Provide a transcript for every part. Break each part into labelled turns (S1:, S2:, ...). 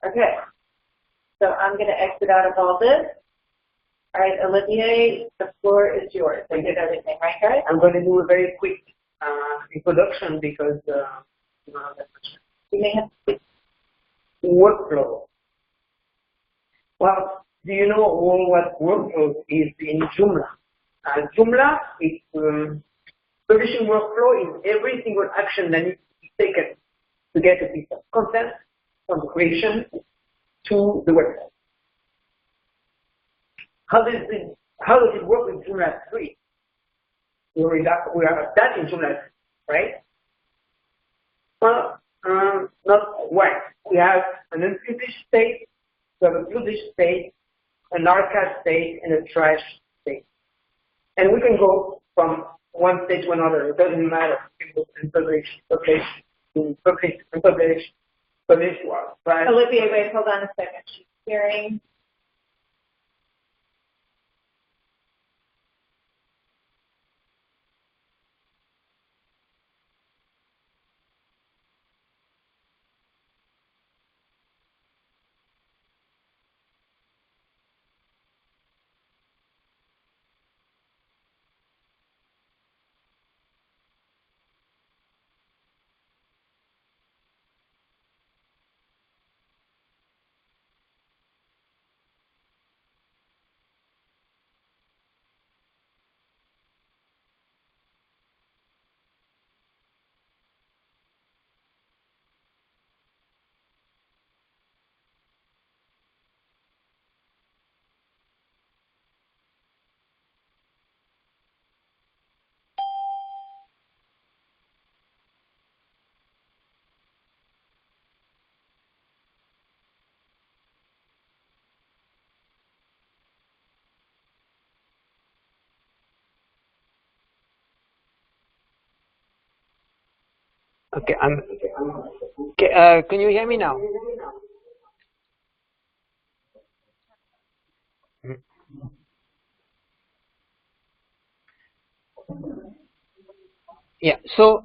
S1: Okay. So I'm going to exit out of all this. All right, Olivier, the floor is yours. I did everything, right, guys?
S2: I'm going to do a very quick introduction because
S1: you may have to
S2: workflow. Well, do you know all what workflow is in Joomla? Joomla is publishing workflow is every single action that needs to be taken to get a piece of content from the creation to the website. How does it work with Joomla 3? We are that in Joomla 3, right? Well, not quite. We have an unpublished state, we have a published state, an archive state, and a trash state. And we can go from one state to another. It doesn't matter. We can go and publish, publish. Right?
S1: Olivier, wait, hold on a second. She's hearing.
S2: Okay, can you hear me now? Yeah, so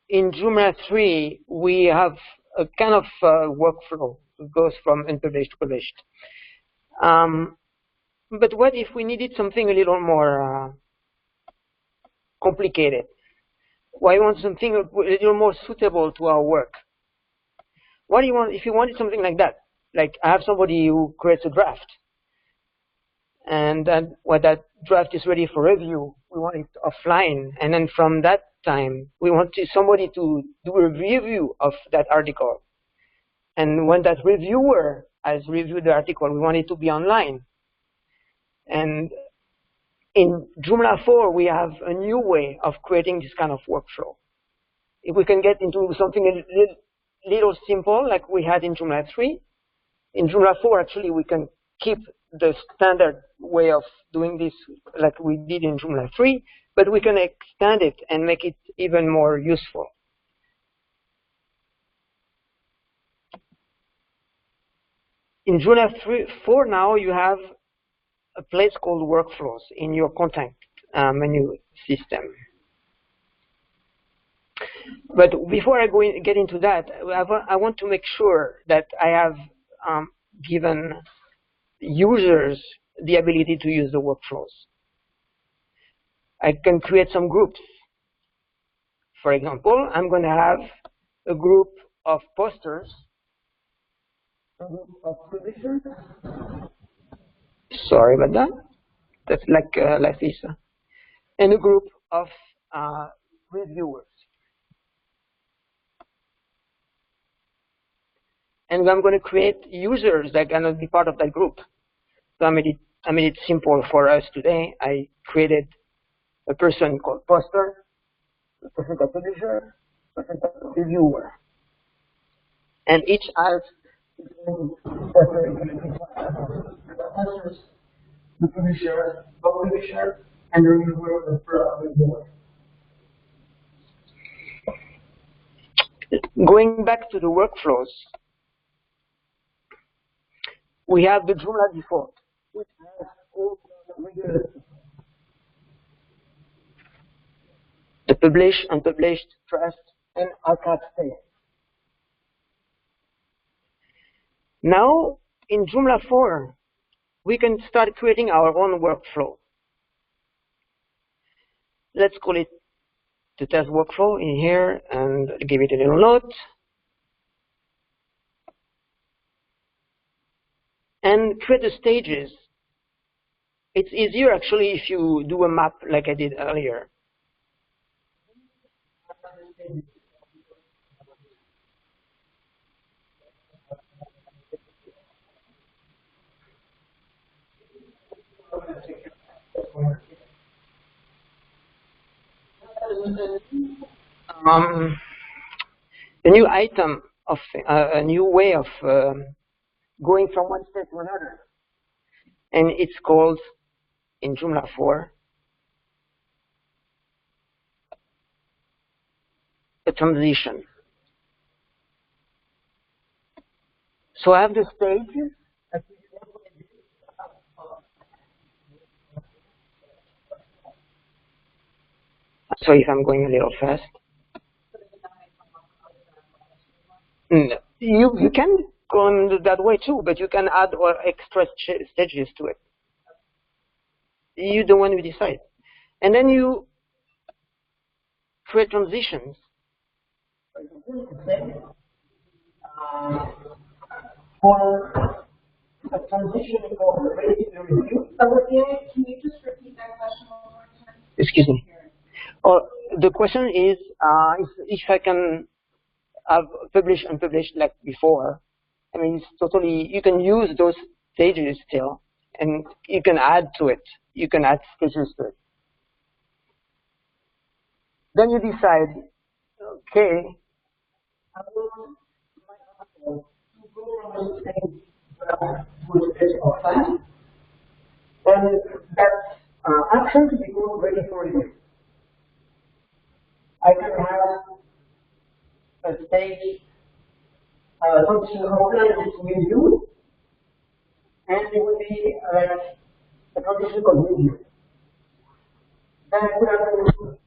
S2: in Joomla 3, we have a kind of workflow that goes from unpublished to published. But what if we needed something a little more complicated? Why want something a little more suitable to our work? What do you want if you wanted something like that? Like I have somebody who creates a draft, and then when that draft is ready for review, we want it offline, and then from that time we want somebody to do a review of that article. And when that reviewer has reviewed the article, we want it to be online. And in Joomla 4, we have a new way of creating this kind of workflow. If we can get into something a little simple, like we had in Joomla 3, in Joomla 4, actually, we can keep the standard way of doing this like we did in Joomla 3, but we can extend it and make it even more useful. In Joomla 4 now, you have a place called workflows in your content menu system. But before I get into that, I want to make sure that I have given users the ability to use the workflows. I can create some groups. For example, I'm going to have a group of posters, a group of publishers. Sorry about that. That's like Lisa. And a group of reviewers. And I'm going to create users that are going to be part of that group. So I made it simple for us today. I created a person called poster, a person called publisher, a person called reviewer. And each has the publisher, and the reviewer, the reviewer. Going back to the workflows, we have the Joomla default, which has all the published, unpublished, trust, and archive state. Now, in Joomla 4, we can start creating our own workflow. Let's call it the test workflow in here and give it a little note. And create the stages. It's easier actually if you do a map like I did earlier. A new item of a new way of going from one state to another, and it's called in Joomla 4 a transition. So I have the stage. Sorry if I'm going a little fast. You can go on that way too, but you can add or extra stages to it. You're the one who decide. And then you create transitions. For a transition for ready to review.
S3: Can you just repeat that question one more time?
S2: Excuse me. Or the question is if I can have published and unpublished like before. I mean, it's totally, you can use those stages still, and you can add to it. You can add stages to it. Then you decide, okay, I want my article to go from a stage to a stage of time, and that action to become ready for review. I can have a stage function outline this review, and it would be like a transition called review. Then I could have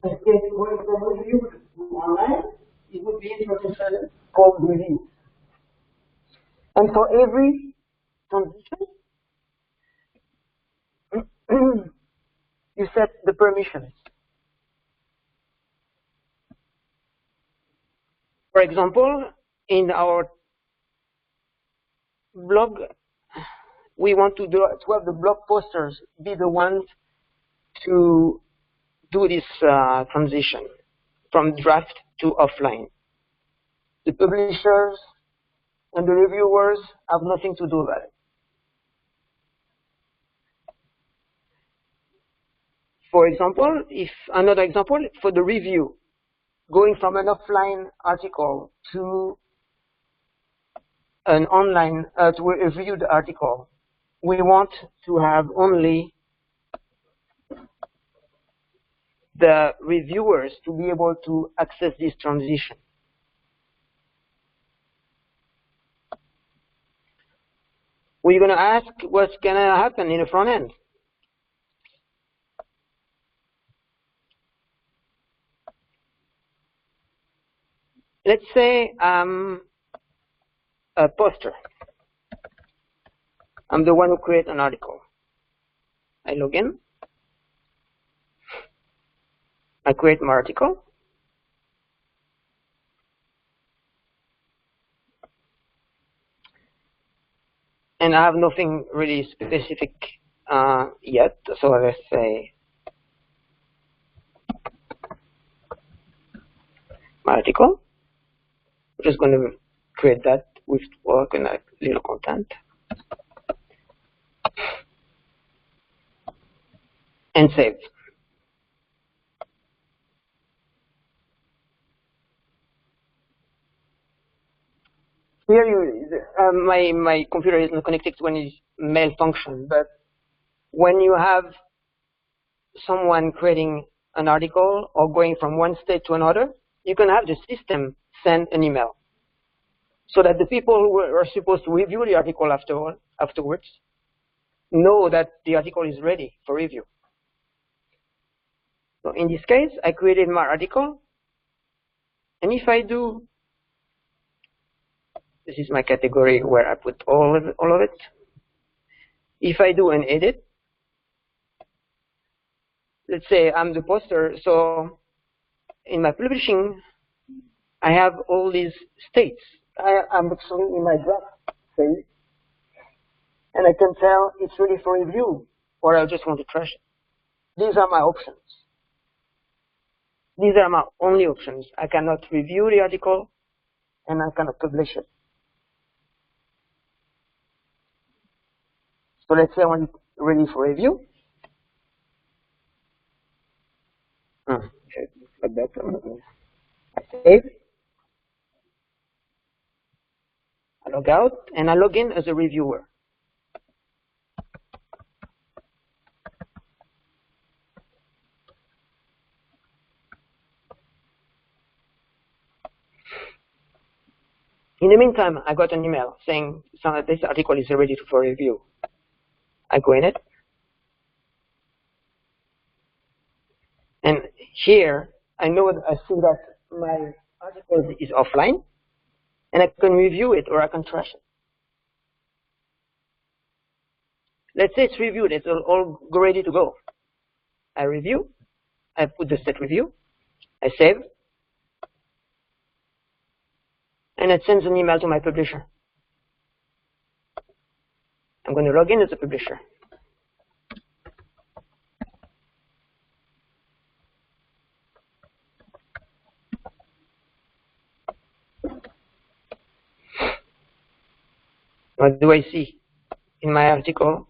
S2: a stage going from review to online. It would be a transition called review. And for every transition, you set the permissions. For example, in our blog, we want to have the blog posters be the ones to do this transition from draft to offline. The publishers and the reviewers have nothing to do about it. For example, another example for the review, going from an offline article to an online, to a reviewed article, we want to have only the reviewers to be able to access this transition. We're going to ask what's going to happen in the front end. Let's say I'm a poster. I'm the one who creates an article. I log in. I create my article. And I have nothing really specific yet. So let's say my article. I'm just going to create that with work and a little content. And save. Here, my computer is not connected to any mail function, but when you have someone creating an article or going from one state to another, you can have the system send an email so that the people who are supposed to review the article afterwards know that the article is ready for review. So in this case, I created my article, and if I do This is my category where I put all of it. If I do an edit, let's say I'm the poster, so in my publishing, I have all these states. I'm actually in my draft phase, and I can tell it's ready for review, or I just want to trash it. These are my options. These are my only options. I cannot review the article, and I cannot publish it. So let's say I want it ready for review. Like that. I save. I log out, and I log in as a reviewer. In the meantime, I got an email saying this article is ready for review. I go in it. And here, I see that my article is offline, and I can review it or I can trash it. Let's say it's reviewed, it's all ready to go. I review, I put the set review, I save, and it sends an email to my publisher. I'm going to log in as a publisher. What do I see in my article?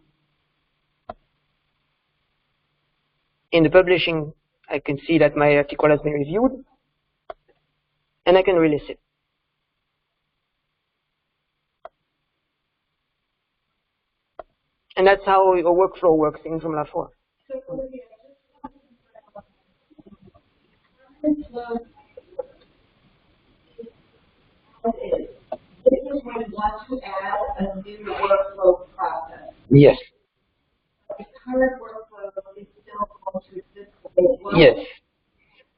S2: In the publishing, I can see that my article has been reviewed, and I can release it. And that's how a workflow works in Joomla 4.
S3: So, Olivier, this is when you want to add a new workflow process.
S2: Yes.
S3: The current workflow is still going to exist as well,
S2: Yes.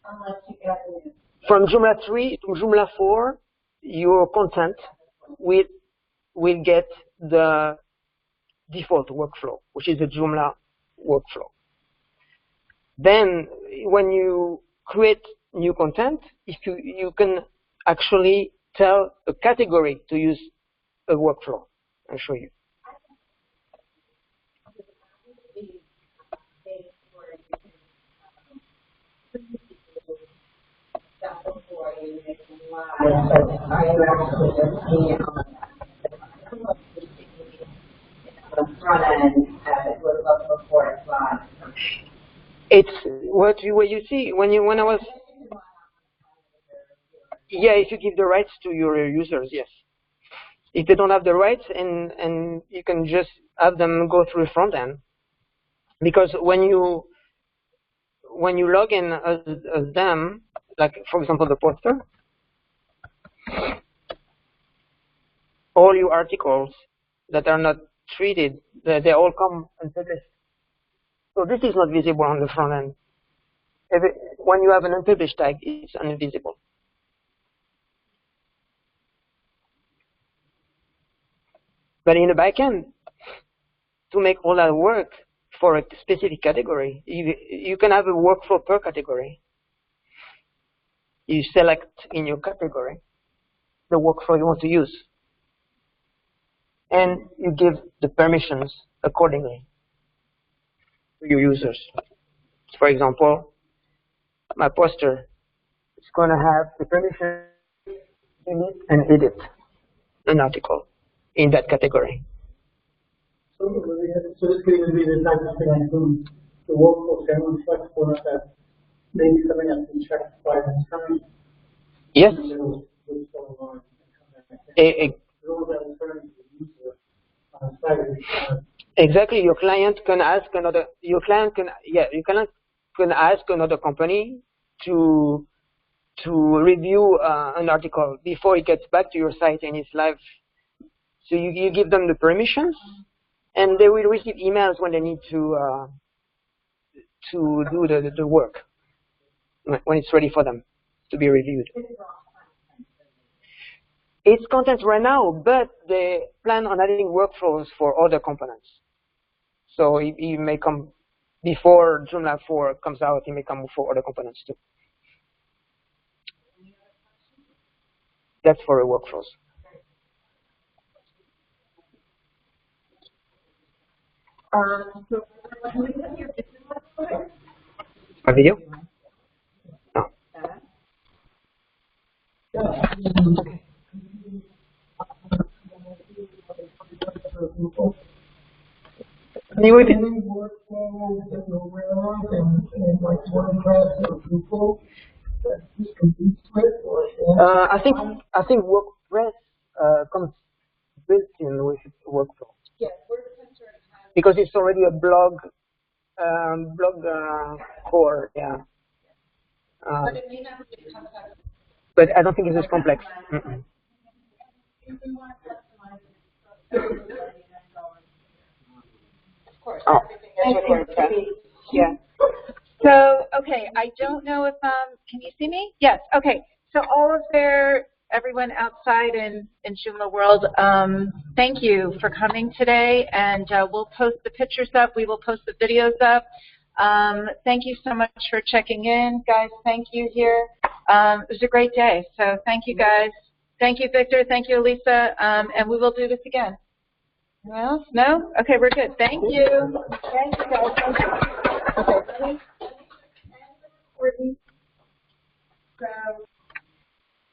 S3: unless you add a new.
S2: From Joomla 3 to Joomla 4, your content will get the default workflow, which is the Joomla workflow. Then, when you create new content, if you can actually tell a category to use a workflow. I'll show you. It's what you see when I was. Yeah, if you give the rights to your users, yes. If they don't have the rights, and you can just have them go through the front end, because when you log in as them, like for example the poster, all your articles that are not treated, they all come unpublished. So this is not visible on the front end. When you have an unpublished tag, it's invisible. But in the backend, to make all that work for a specific category, you can have a workflow per category. You select in your category the workflow you want to use, and you give the permissions accordingly to your users. For example, my poster is going to have the permission to delete and edit an article in that category.
S4: So this could even be the type of thing like the workflow can reflect for that maybe something that's been checked by the attorney.
S2: Yes. Exactly. Your client can ask another. Your client can ask another company to review an article before it gets back to your site and it's live. So you give them the permissions, and they will receive emails when they need to do the work, when it's ready for them to be reviewed. It's content right now, but they plan on adding workflows for other components. So it may come before Joomla 4 comes out. It may come for other components too. That's for the workflows.
S3: So, can we put your video?
S2: A video? No.
S4: Can you repeat? Any workflow that you're aware of and like WordPress or Drupal that this competes with? Or
S2: I think WordPress comes built in with workflow.
S3: Yes, WordPress sort of has.
S2: Because it's already a blog core, yeah.
S3: But it may not be as complex.
S2: But I don't think it's as complex. Mm-mm.
S3: If we want to customize it, of course,
S2: Oh.
S3: everything is with WordPress. Yeah. So, okay, I don't know if, can you see me? Yes, okay. So all of everyone outside in Joomla world, thank you for coming today, and we'll post the pictures up. We will post the videos up. Thank you so much for checking in. Guys, thank you here. It was a great day, so thank you guys. Thank you, Victor. Thank you, Elisa, and we will do this again. Anyone else? No? Okay, we're good. Thank you. Thank you, guys. Okay. So